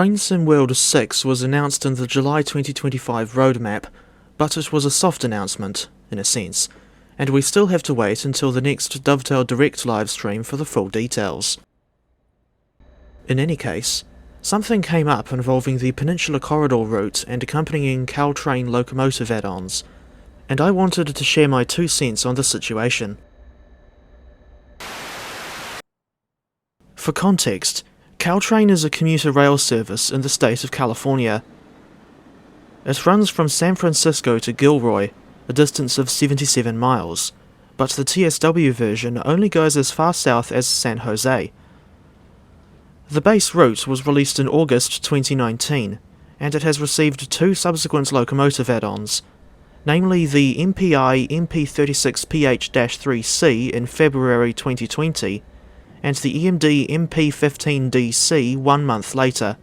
Train Sim World 6 was announced in the July 2025 roadmap, but it was a soft announcement, in a sense, and we still have to wait until the next Dovetail Direct livestream for the full details. In any case, something came up involving the Peninsula Corridor route and accompanying Caltrain locomotive add-ons, and I wanted to share my 2 cents on the situation. For context, Caltrain is a commuter rail service in the state of California. It runs from San Francisco to Gilroy, a distance of 77 miles, but the TSW version only goes as far south as San Jose. The base route was released in August 2019, and it has received 2 subsequent locomotive add-ons, namely the MPI MP36PH-3C in February 2020, and the EMD MP15DC 1 month later.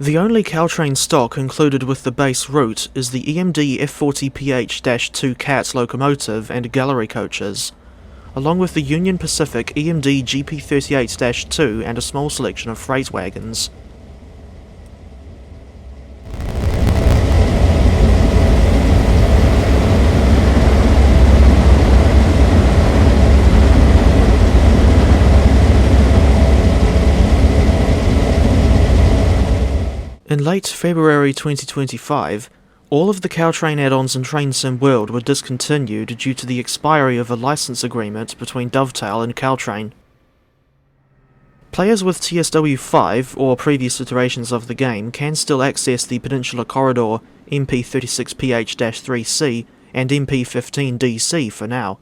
The only Caltrain stock included with the base route is the EMD F40PH-2 CAT locomotive and gallery coaches, along with the Union Pacific EMD GP38-2 and a small selection of freight wagons. In late February 2025, all of the Caltrain add-ons in Train Sim World were discontinued due to the expiry of a license agreement between Dovetail and Caltrain. Players with TSW5 or previous iterations of the game can still access the Peninsula Corridor, MP36PH-3C and MP15DC for now,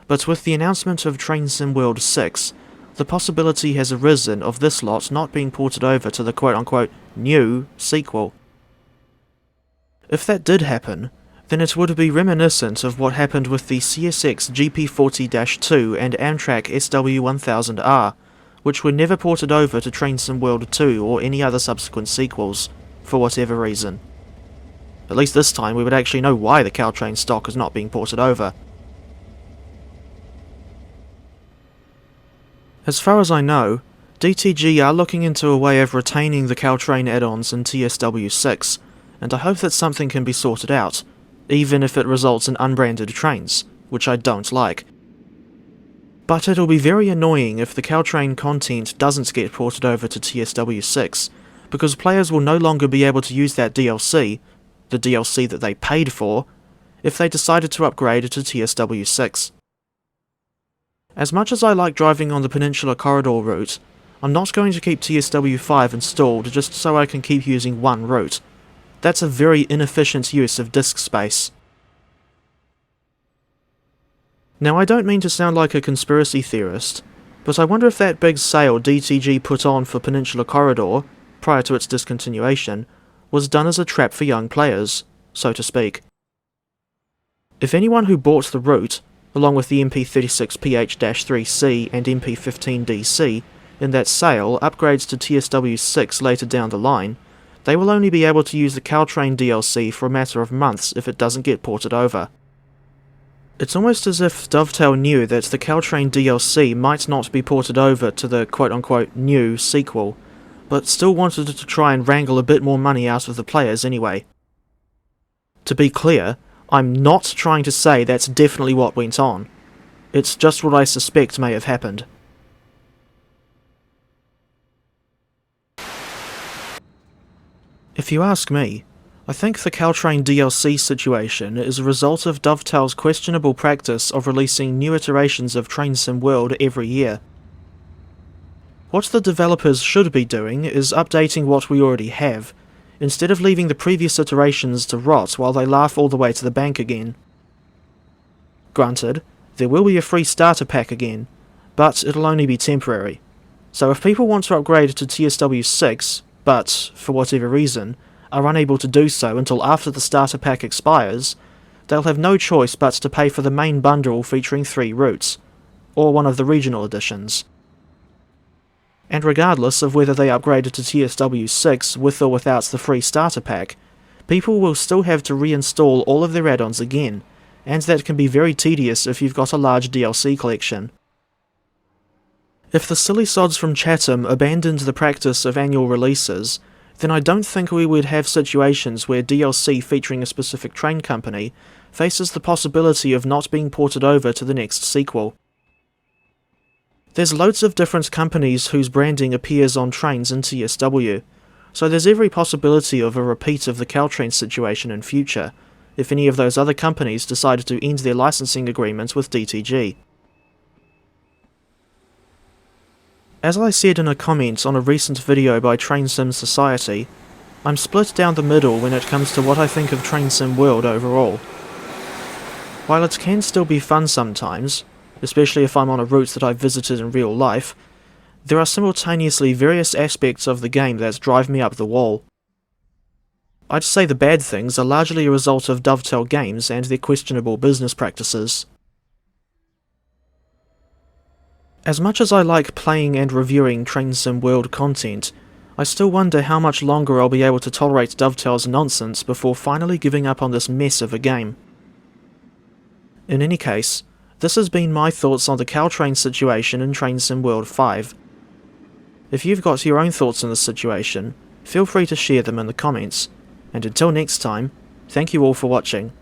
but with the announcement of Train Sim World 6, the possibility has arisen of this lot not being ported over to the quote-unquote new sequel. If that did happen, then it would be reminiscent of what happened with the CSX GP40-2 and Amtrak SW1000R, which were never ported over to Train Sim World 2 or any other subsequent sequels, for whatever reason. At least this time we would actually know why the Caltrain stock is not being ported over. As far as I know, DTG are looking into a way of retaining the Caltrain add-ons in TSW6, and I hope that something can be sorted out, even if it results in unbranded trains, which I don't like. But it'll be very annoying if the Caltrain content doesn't get ported over to TSW6, because players will no longer be able to use that DLC, the DLC that they paid for, if they decided to upgrade to TSW6. As much as I like driving on the Peninsula Corridor route, I'm not going to keep TSW5 installed just so I can keep using one route. That's a very inefficient use of disk space. Now I don't mean to sound like a conspiracy theorist, but I wonder if that big sale DTG put on for Peninsula Corridor, prior to its discontinuation, was done as a trap for young players, so to speak. If anyone who bought the route, along with the MP36PH-3C and MP15DC, in that sale upgrades to TSW6 later down the line, they will only be able to use the Caltrain DLC for a matter of months if it doesn't get ported over. It's almost as if Dovetail knew that the Caltrain DLC might not be ported over to the quote-unquote new sequel, but still wanted to try and wrangle a bit more money out of the players anyway. To be clear, I'm not trying to say that's definitely what went on. It's just what I suspect may have happened. If you ask me, I think the Caltrain DLC situation is a result of Dovetail's questionable practice of releasing new iterations of Train Sim World every year. What the developers should be doing is updating what we already have, instead of leaving the previous iterations to rot while they laugh all the way to the bank again. Granted, there will be a free starter pack again, but it'll only be temporary. So if people want to upgrade to TSW6, but, for whatever reason, are unable to do so until after the starter pack expires, they'll have no choice but to pay for the main bundle featuring 3 routes, or one of the regional editions. And regardless of whether they upgraded to TSW6 with or without the free starter pack, people will still have to reinstall all of their add-ons again, and that can be very tedious if you've got a large DLC collection. If the silly sods from Chatham abandoned the practice of annual releases, then I don't think we would have situations where DLC featuring a specific train company faces the possibility of not being ported over to the next sequel. There's loads of different companies whose branding appears on trains in TSW, so there's every possibility of a repeat of the Caltrain situation in future, if any of those other companies decided to end their licensing agreement with DTG. As I said in a comment on a recent video by Train Sim Society, I'm split down the middle when it comes to what I think of Train Sim World overall. While it can still be fun sometimes, especially if I'm on a route that I've visited in real life, there are simultaneously various aspects of the game that drive me up the wall. I'd say the bad things are largely a result of Dovetail Games and their questionable business practices. As much as I like playing and reviewing Train Sim World content, I still wonder how much longer I'll be able to tolerate Dovetail's nonsense before finally giving up on this mess of a game. In any case, this has been my thoughts on the Caltrain situation in Train Sim World 5. If you've got your own thoughts on this situation, feel free to share them in the comments, and until next time, thank you all for watching.